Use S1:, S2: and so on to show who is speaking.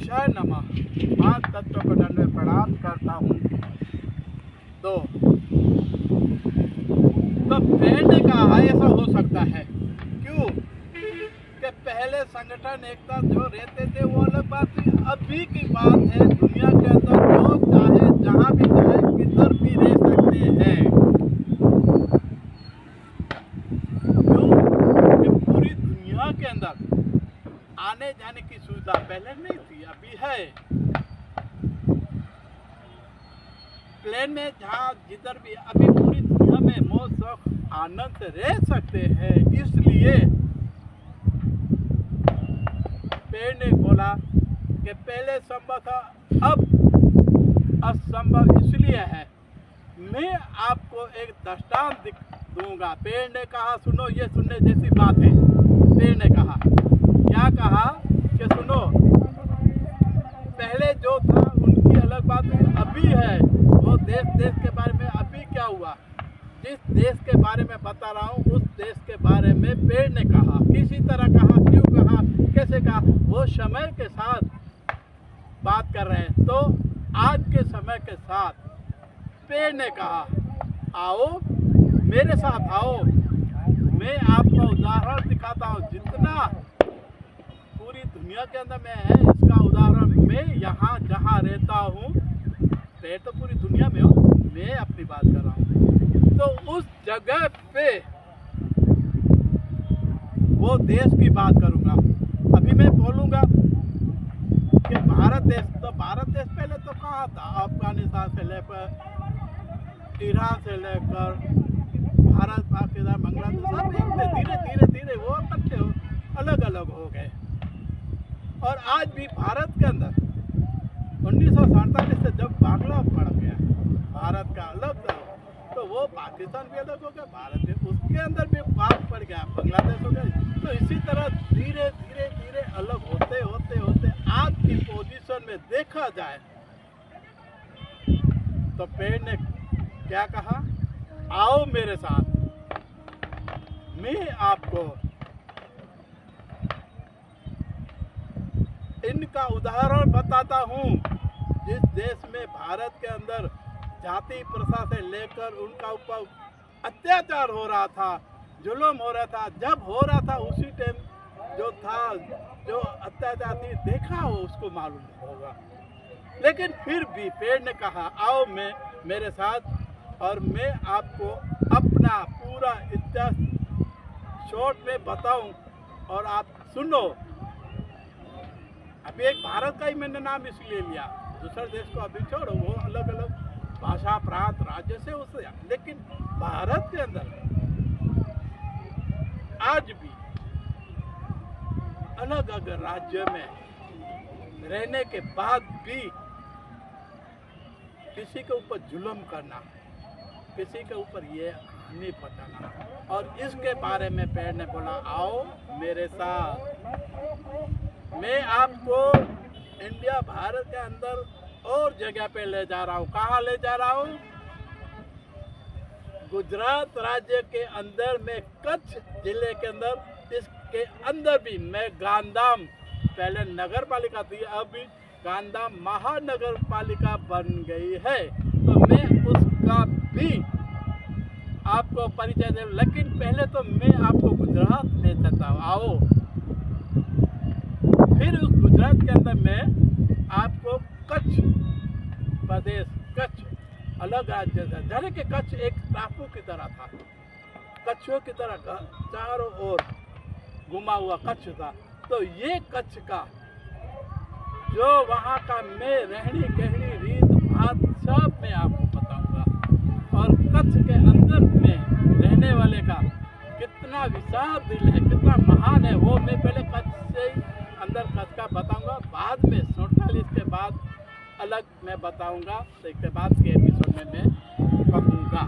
S1: अक्षय नमः। पांच तत्व को दंड प्रणाम करता हूँ। तो पेड़ ने कहा ऐसा हो सकता है, क्यों कि पहले संगठन एकता जो रहते थे वो अलग बात थी। अभी की बात है, दुनिया के अंदर लोग चाहे जहाँ भी जाए किधर भी रह सकते हैं। क्यों कि पूरी दुनिया के अंदर आने जाने की सुविधा पहले नहीं थी, अभी है। प्लेन में जहाँ जिधर भी अभी पूरी दुनिया में मौज शौक आनंद से रह सकते हैं। इसलिए पेड़ ने बोला कि पहले संभव था, अब असंभव इसलिए है। मैं आपको एक दृष्टांत दूंगा। पेड़ ने कहा सुनो, ये सुनने जैसी बात है। पेड़ ने कहा, क्या कहा कि सुनो, पहले जो था उनकी अलग बात है, अभी है वो देश के बारे में। अभी क्या हुआ, जिस देश के बारे में बता रहा हूँ उस देश के बारे में पेड़ ने कहा। किसी तरह कहा, क्यों कहा, कैसे कहा, वो समय के साथ बात कर रहे हैं। तो आज के समय के साथ पेड़ ने कहा, आओ मेरे साथ आओ, मैं आपको उदाहरण दिखाता हूँ। जितना पूरी दुनिया के अंदर में है इसका उदाहरण मैं यहाँ जहाँ रहता हूँ, पेड़ तो पूरी दुनिया में हो, मैं अपनी बात कर रहा हूँ। तो उस जगह पे वो देश की बात करूँगा। अभी मैं बोलूँगा कि भारत देश, तो भारत देश पहले तो कहाँ था, अफगानिस्तान से लेकर ईरान से लेकर भारत, पाकिस्तान, बांग्लादेश सब एक थे। धीरे धीरे धीरे वो इकट्ठे अलग अलग हो गए। और आज भी भारत के अंदर 1947 से जब बांग्ला पड़ गया भारत का अलग था, तो वो पाकिस्तान भी अलग हो गया, भारत भी उसके अंदर भी बात पड़ गया, बांग्लादेश हो गया। तो इसी तरह धीरे धीरे धीरे अलग होते होते होते आज की पोजीशन में देखा जाए तो पेड़ ने क्या कहा, आओ मेरे साथ, मैं आपको इनका उदाहरण बताता हूँ। जिस देश में भारत के अंदर जाति प्रथा से लेकर उनका ऊपर अत्याचार हो रहा था, जुल्म हो रहा था, जब हो रहा था उसी टाइम जो था, जो अत्याचार थी देखा हो उसको मालूम होगा। लेकिन फिर भी पेड़ ने कहा, आओ मैं मेरे साथ और मैं आपको अपना पूरा इतिहास शॉर्ट में बताऊं और आप सुनो। अभी एक भारत का ही मैंने नाम इसलिए लिया, दूसरे देश को अभी छोड़ो, वो अलग अलग भाषा, प्रांत, राज्य से उससे, लेकिन भारत के अंदर आज भी अलग अलग राज्य में रहने के बाद भी किसी के ऊपर जुल्म करना, किसी के ऊपर ये हानि पहुंचाना, और इसके बारे में पेड़ ने बोला, आओ मेरे साथ, मैं आपको इंडिया भारत के अंदर और जगह पे ले जा रहा हूँ। कहाँ ले जा रहा हूँ, गुजरात राज्य के अंदर में कच्छ जिले के अंदर, इसके अंदर भी मैं गांधीधाम, पहले नगर पालिका थी, अभी गांधीधाम महानगर पालिका बन गई है। तो मैं उसका भी आपको परिचय दे, लेकिन पहले तो मैं आपको गुजरात ले जाता हूँ, आओ। फिर उस गुजरात के अंदर मैं आपको कच्छ प्रदेश, कच्छ अलग राज्य था, जैसे कि कच्छ एक टापू की तरह था, कच्छों की तरह चारों ओर घुमा हुआ कच्छ था। तो ये कच्छ का जो वहाँ का मैं रहनी कहनी रीत बात सब मैं आपको बताऊंगा, और कच्छ के अंदर में रहने वाले का कितना विशाल दिल है, कितना महान है, वो मैं पहले कच्छ से ही अंदर कच्छ का बताऊंगा। बाद में 47 के बाद अलग मैं बताऊंगा, तो इसके बाद के एपिसोड में मैं कहूँगा।